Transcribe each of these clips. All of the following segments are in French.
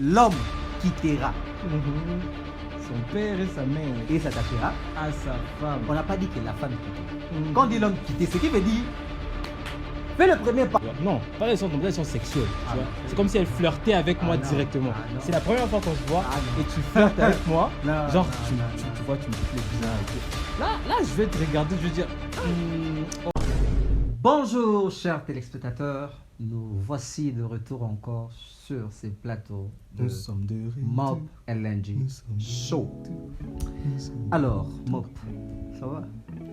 l'homme quittera Son père et sa mère. et s'attachera, À sa femme. on n'a pas dit que la femme quitte. Quand on dit l'homme quitter, ce qui veut dire fais le premier pas. Non, pas des relations sexuelles. Ah, Tu vois. non. C'est comme si elle flirtait avec moi non. directement. Ah, non. C'est la première fois qu'on se voit Ah, non. et tu flirtes avec moi. Non, genre, non, tu, non, tu, non. tu vois, tu me plais bizarre et tout. Là, je vais te regarder, je vais dire. Bonjour chers téléspectateurs, nous voici de retour encore sur ces plateaux de Nous sommes de Mop LNG Show. Alors, Mop, ça va?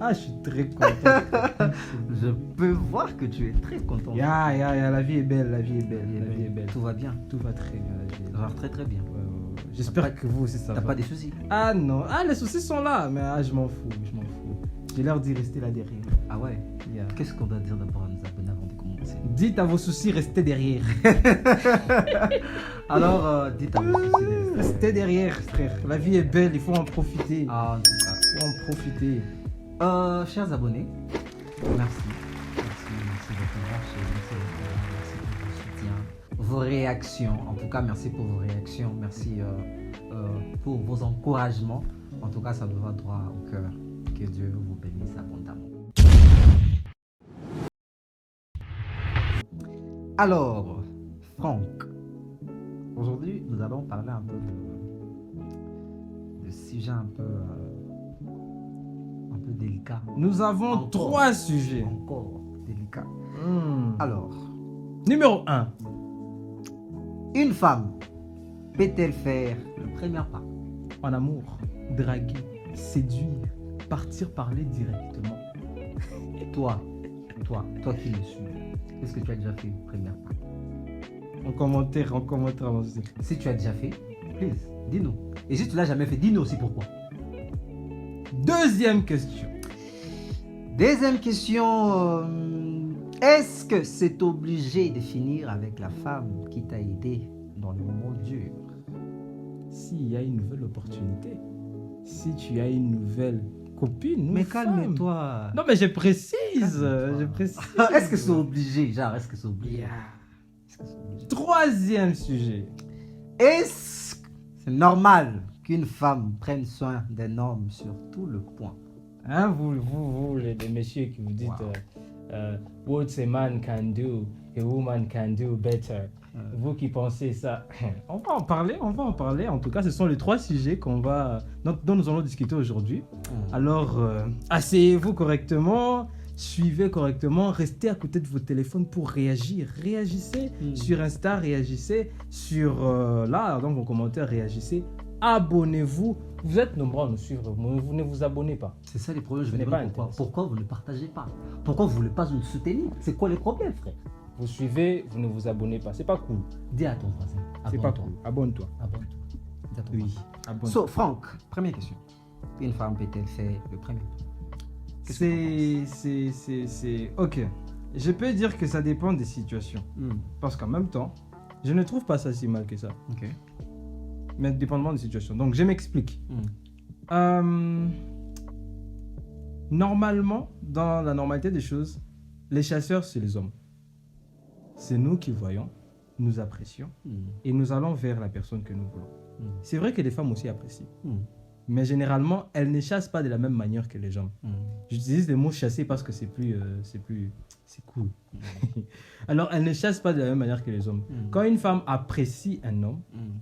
Ah, je suis très content. Je peux voir que tu es très content. La vie est belle, la vie est belle, la vie est belle. Tout va bien. Tout va très bien, la vie est belle. Genre très très bien. J'espère T'as pas- que vous aussi ça T'as va. pas des soucis? Ah non, les soucis sont là, mais je m'en fous, J'ai l'air d'y rester là derrière. Ah ouais? Yeah. Qu'est-ce qu'on doit dire d'abord à nos abonnés avant de commencer? Dites à vos soucis, restez derrière. Alors, dites à vos soucis. Restez derrière, frère. La vie est belle, il faut en profiter. Ah, en tout cas. Il faut en profiter. Chers abonnés, merci. Merci d'être là, merci pour vos soutiens, vos réactions. En tout cas, merci pour vos réactions. Merci pour vos encouragements. En tout cas, ça me va droit au cœur. Que Dieu vous bénisse abondamment. Alors, Franck, aujourd'hui, nous allons parler un peu de sujets un peu délicats. Nous avons Encore. 3 sujets. Encore délicats. Alors, Numéro 1. une femme peut-elle faire le premier pas? En amour, draguer, séduire, partir parler directement. Toi qui me suis, est-ce que tu as déjà fait le premier pas? En commentaire avant de dire. Si tu as déjà fait, please, dis-nous. Et si tu l'as jamais fait, dis-nous aussi pourquoi. Deuxième question. Deuxième question, est-ce que c'est obligé de finir avec la femme qui t'a aidé dans le moment dur? S'il y a une nouvelle opportunité, si tu as une nouvelle copine, Mais femme. calme-toi. Non mais je précise, Calme-toi. je précise. Est-ce que c'est obligé? Genre, est-ce que c'est obligé? Yeah. Est-ce que c'est obligé? Troisième sujet. Est-ce que c'est normal qu'une femme prenne soin d'un homme sur tout le point? Hein, vous les messieurs qui vous dites what a man can do, a woman can do better. Vous qui pensez ça, on va en parler. En tout cas, ce sont les 3 sujets dont nous allons discuter aujourd'hui. Alors, asseyez-vous correctement, suivez correctement, restez à côté de vos téléphones pour réagir. Réagissez sur Insta, réagissez sur dans vos commentaires, réagissez. Abonnez-vous. Vous êtes nombreux à nous suivre, vous ne vous abonnez pas. C'est ça les problèmes, je Ce me n'est demande pas pourquoi. intéressant. Pourquoi vous ne partagez pas? Pourquoi vous ne voulez pas nous soutenir? C'est quoi les problèmes, frère? Vous suivez, vous ne vous abonnez pas. C'est pas cool. Dis à ton voisin. C'est pas Abonne-toi. cool. Abonne-toi. Abonne-toi. Dis à ton Oui, voisin. abonne-toi. So, Franck, première question. Une femme peut-elle faire le premier pas? Qu'est-ce que C'est... Ok. Je peux dire que ça dépend des situations. Parce qu'en même temps, je ne trouve pas ça si mal que ça. Ok. Mais dépendamment des situations. Donc, je m'explique. Normalement, dans la normalité des choses, les chasseurs, c'est les hommes. C'est nous qui voyons, nous apprécions et nous allons vers la personne que nous voulons. C'est vrai que les femmes aussi apprécient. Mais généralement, elles ne chassent pas de la même manière que les hommes. J'utilise le mot chasser parce que c'est cool. Alors, elles ne chassent pas de la même manière que les hommes. Quand une femme apprécie un homme,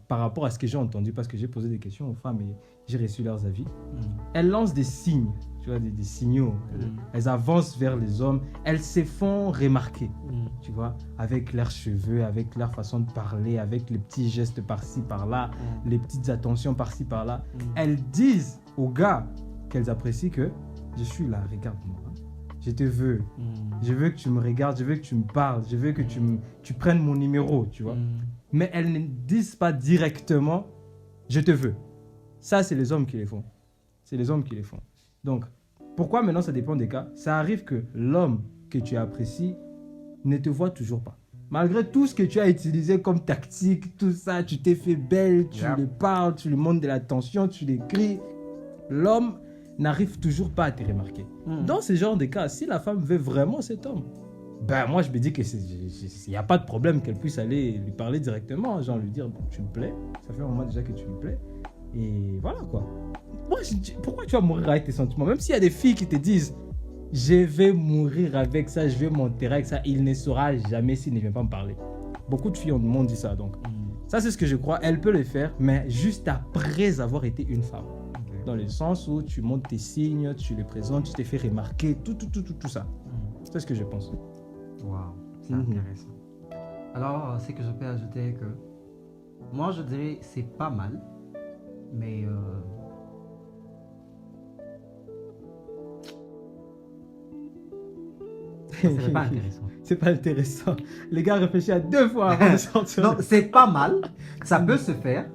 par rapport à ce que j'ai entendu, parce que j'ai posé des questions aux femmes et j'ai reçu leurs avis, elles lancent des signes, tu vois, des signaux. Elles avancent vers les hommes, elles se font remarquer, tu vois, avec leurs cheveux, avec leur façon de parler, avec les petits gestes par-ci, par-là, les petites attentions par-ci, par-là. Elles disent aux gars qu'elles apprécient que je suis là, regarde-moi. Je te veux. Je veux que tu me regardes, je veux que tu me parles, je veux que tu prennes mon numéro, tu vois. Mais elles ne disent pas directement je te veux. Ça, c'est les hommes qui les font. C'est les hommes qui les font. Donc, pourquoi maintenant ça dépend des cas? Ça arrive que l'homme que tu apprécies ne te voit toujours pas. Malgré tout ce que tu as utilisé comme tactique, tout ça, tu t'es fait belle, tu lui parles, tu lui montres de l'attention, tu lui cries. L'homme n'arrive toujours pas à te remarquer. Dans ce genre de cas, si la femme veut vraiment cet homme, Ben, moi, je me dis qu'il n'y a pas de problème qu'elle puisse aller lui parler directement, genre lui dire, bon, tu me plais, ça fait un moment déjà que tu me plais, et voilà quoi. Moi, pourquoi tu vas mourir avec tes sentiments? Même s'il y a des filles qui te disent, je vais mourir avec ça, je vais m'enterrer avec ça, il ne saura jamais s'il ne vient pas me parler. Beaucoup de filles m'ont dit ça, donc ça c'est ce que je crois, elle peut le faire, mais juste après avoir été une femme. Okay. Dans le sens où tu montres tes signes, tu les présentes, tu t'es fait remarquer, tout ça. C'est ce que je pense. Waouh, c'est intéressant. Alors, ce que je peux ajouter que moi je dirais c'est pas mal, mais c'est pas intéressant. C'est pas intéressant. Les gars réfléchissent à 2 fois avant de sortir. Donc c'est pas mal, ça peut se faire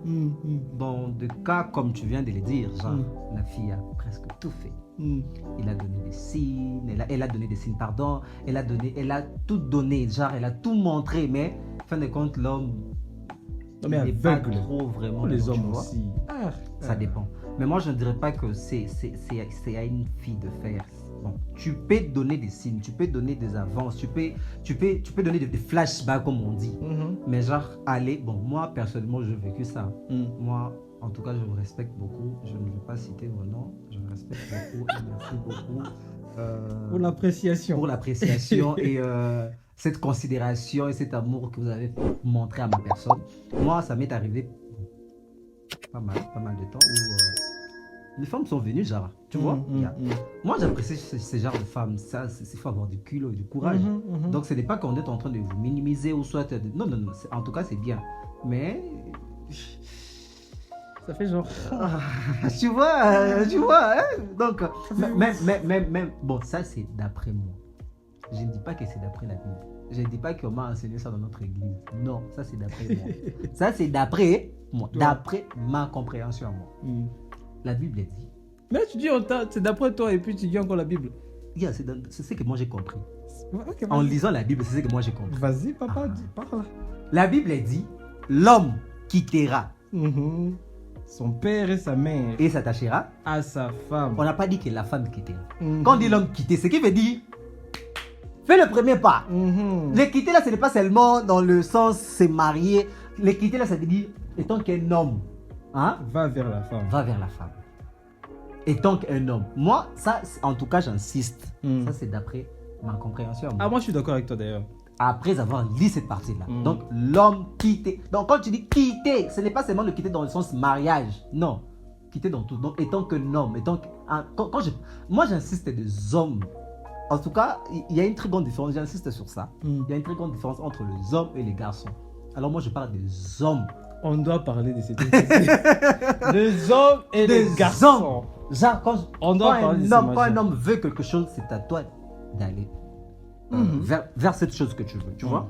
dans des cas comme tu viens de le dire, genre la fille a presque tout fait. Il a donné des signes, elle a donné des signes, pardon, elle a tout donné, genre elle a tout montré, mais fin de compte l'homme n'est pas trop vraiment les hommes aussi. Ça dépend. Mais moi je ne dirais pas que c'est à une fille de faire. Bon, tu peux donner des signes, tu peux donner des avances, tu peux donner des flashbacks comme on dit. Mais genre aller, bon moi personnellement j'ai vécu ça. Moi en tout cas je vous respecte beaucoup, je ne vais pas citer vos noms, je vous respecte beaucoup et merci beaucoup pour l'appréciation. Pour l'appréciation et cette considération et cet amour que vous avez montré à ma personne. Moi ça m'est arrivé pas mal de temps où les femmes sont venues, genre, tu vois. Moi, j'apprécie ce genre de femmes. Ça, il faut avoir du culot et du courage. Donc, ce n'est pas qu'on est en train de vous minimiser ou soit... Non. En tout cas, c'est bien. Mais... Ça fait genre... tu vois, hein? Donc, même... Bon, ça, c'est d'après moi. Je ne dis pas que c'est d'après la Bible. Je ne dis pas qu'on m'a enseigné ça dans notre église. Non, ça, c'est d'après moi. Ça, c'est d'après moi. D'après ma compréhension à moi. La Bible est dit. Mais tu dis, c'est d'après toi et puis tu dis encore la Bible. Yeah, c'est ce que moi j'ai compris. Okay, en lisant la Bible, c'est ce que moi j'ai compris. Vas-y, papa, parle. La Bible est dit, l'homme quittera son père et sa mère et s'attachera à sa femme. On n'a pas dit que la femme quittera. Quand on dit l'homme quitter, ce qui veut dire, fais le premier pas. Le quitter là, ce n'est pas seulement dans le sens se marier. Le quitter là, ça veut dire, étant qu'un homme, va vers la femme. Va vers la femme. Et tant qu'un homme. Moi, ça, en tout cas, j'insiste. Ça, c'est d'après ma compréhension. Moi, je suis d'accord avec toi d'ailleurs. Après avoir lu cette partie-là. Donc, l'homme quitter. Donc, quand tu dis quitter, ce n'est pas seulement le quitter dans le sens mariage. Non. Quitter dans tout. Donc, étant qu'un homme. Moi, j'insiste des hommes. En tout cas, il y a une très grande différence. J'insiste sur ça. Il y a une très grande différence entre les hommes et les garçons. Alors, moi, je parle des hommes. On doit parler de cette les hommes et les garçons. Genre, quand un homme veut quelque chose, c'est à toi d'aller vers cette chose que tu veux. Tu vois?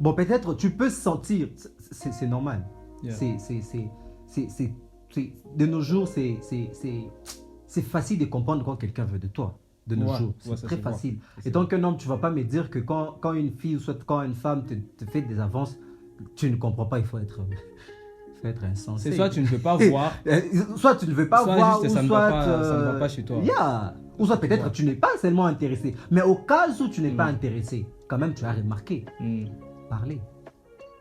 Bon, peut-être tu peux sentir, c'est normal. Yeah. De nos jours, c'est facile de comprendre quand quelqu'un veut de toi. De nos jours, c'est très facile. Et tant qu'un homme, tu ne vas pas me dire que quand une fille ou soit quand une femme te fait des avances, tu ne comprends pas, il faut être insensé. C'est soit tu ne veux pas voir, soit tu ne veux pas voir, juste, ou ça ne va pas chez toi. Ou soit peut-être tu n'es pas seulement intéressé. Mais au cas où tu n'es pas intéressé, quand même tu as remarqué. Parler.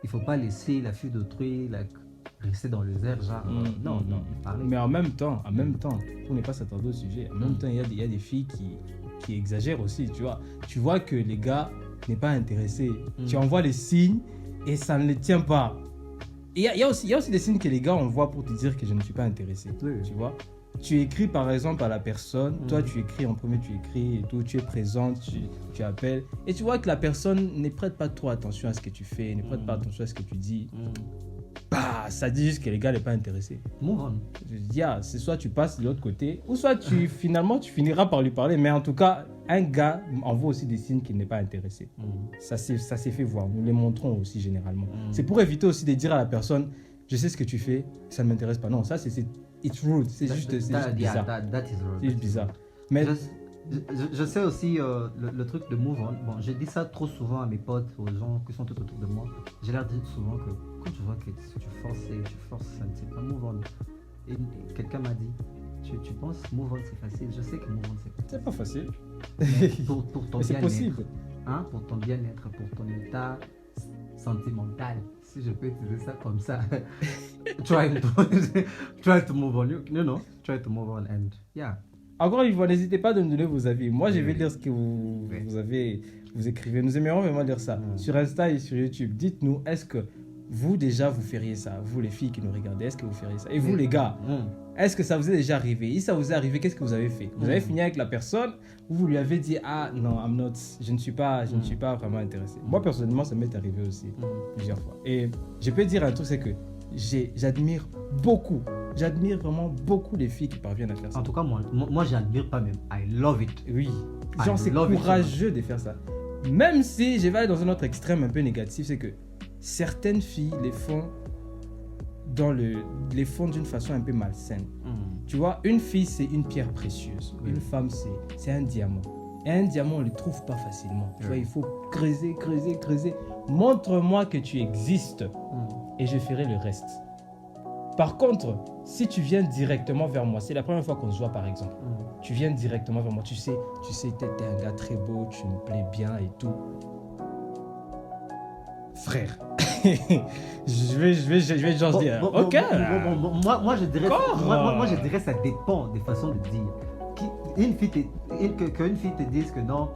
Il ne faut pas laisser la fille d'autrui rester dans les airs, genre non, parler. Mais en même temps, pour ne pas s'attarder au sujet, en même temps, il y a des filles qui exagèrent aussi, tu vois. Tu vois que les gars n'est pas intéressé. Tu envoies les signes et ça ne les tient pas. Il y a aussi des signes que les gars envoient pour te dire que je ne suis pas intéressé. Tu vois, tu écris par exemple à la personne, toi tu écris en premier, tu écris et tout, tu es présente, tu appelles et tu vois que la personne ne prête pas trop attention à ce que tu fais, ne prête pas attention à ce que tu dis. Ça dit juste que les gars n'est pas intéressé. Je dis, c'est soit tu passes de l'autre côté ou soit finalement tu finiras par lui parler, mais en tout cas un gars envoie aussi des signes qu'il n'est pas intéressé. Ça s'est fait voir, nous les montrons aussi généralement. C'est pour éviter aussi de dire à la personne, je sais ce que tu fais, ça ne m'intéresse pas. Non, ça c'est it's rude, c'est juste bizarre. C'est juste bizarre. Mais je sais aussi le truc de move on. Bon, je dis ça trop souvent à mes potes, aux gens qui sont tout autour de moi. Je leur dis souvent que quand tu vois que si tu forces, ça ne c'est pas move on. Et quelqu'un m'a dit, tu penses move on c'est facile? Je sais que move on c'est pas facile. Pour ton mais c'est possible. hein, pour ton bien-être, pour ton état sentimental, si je peux utiliser ça comme ça. try to move on. Try to move on and yeah. Encore une fois, n'hésitez pas de me donner vos avis. Moi, je vais lire ce que vous écrivez. Nous aimerions vraiment lire ça. Sur Insta et sur YouTube, dites-nous, est-ce que vous, déjà, vous feriez ça? Vous, les filles qui nous regardez, est-ce que vous feriez ça? Et vous, les gars, est-ce que ça vous est déjà arrivé? Si ça vous est arrivé, qu'est-ce que vous avez fait? Vous avez fini avec la personne ou vous lui avez dit, ah non, je ne suis pas vraiment intéressé. Moi, personnellement, ça m'est arrivé aussi plusieurs fois. Et je peux dire un truc, c'est que j'admire vraiment beaucoup les filles qui parviennent à faire ça. En tout cas, moi j'admire pas même. I love it. Oui. Genre, c'est courageux de faire ça. Même si je vais aller dans un autre extrême un peu négatif, c'est que certaines filles les font d'une façon un peu malsaine. Tu vois, une fille, c'est une pierre précieuse. Une femme, c'est un diamant. Et un diamant, on ne le trouve pas facilement. Tu vois, il faut creuser. Montre-moi que tu existes et je ferai le reste. Par contre, si tu viens directement vers moi, c'est la première fois qu'on se voit par exemple, tu viens directement vers moi, tu sais, t'es un gars très beau, tu me plais bien et tout. Frère, je vais genre dire, ok. Moi je dirais ça dépend des façons de dire. Qu'une fille te dise que non,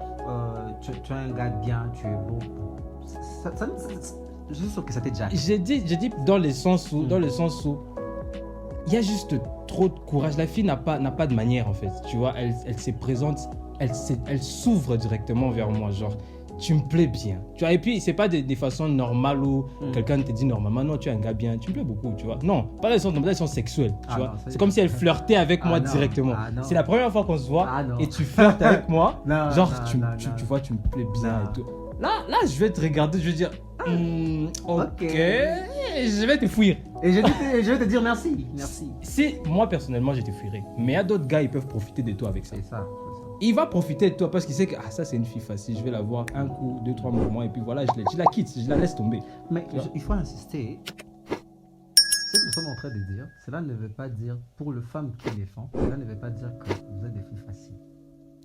tu es un gars bien, tu es beau. Je suis sûr que ça t'est déjà arrivé. J'ai dit dans le sens où il y a juste trop de courage. La fille n'a pas de manière en fait. Tu vois, elle se présente, elle s'ouvre directement vers moi, genre tu me plais bien. Tu vois, et puis c'est pas des façons normales où quelqu'un te dit normalement non, tu es un gars bien, tu me plais beaucoup, tu vois. Non, pas des sens sexuelles, tu vois. C'est comme si elle flirtait avec moi directement. C'est la première fois qu'on se voit et tu flirtes avec moi, tu vois, tu me plais bien et tout. Là, je vais te regarder, je vais dire ok, je vais te fuir. Et je vais te dire merci. Si moi personnellement je te fuirai, mais il y a d'autres gars, ils peuvent profiter de toi avec ça. C'est ça. Il va profiter de toi parce qu'il sait que ça c'est une fille facile, je vais la voir un coup, 2-3 moments et puis voilà, je la quitte, je la laisse tomber. Mais il faut insister. Ce que nous sommes en train de dire, cela ne veut pas dire, pour les femmes qui les font, cela ne veut pas dire que vous êtes des filles faciles.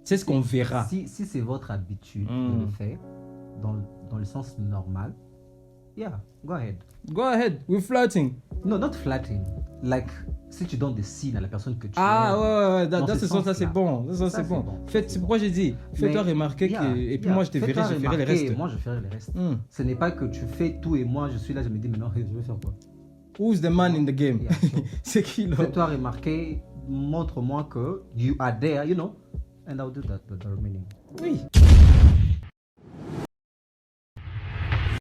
C'est ce qu'on verra. Si c'est votre habitude de le faire, dans le sens normal, yeah, go ahead. Go ahead, we're flirting. No, not flirting. Like, si tu donnes des signes à la personne que tu aimes. Ouais, dans ce sens, ça c'est bon. C'est bon. C'est pourquoi j'ai dit, fais-toi remarquer et puis moi je te verrai, je ferai le reste. Moi je ferai le reste. Ce n'est pas que tu fais tout et moi je suis là, je me dis maintenant, je vais faire quoi? Who's the man in the game? C'est qui là? Fais-toi remarquer, montre-moi que you are there, you know, and I'll do that, the remaining. Oui.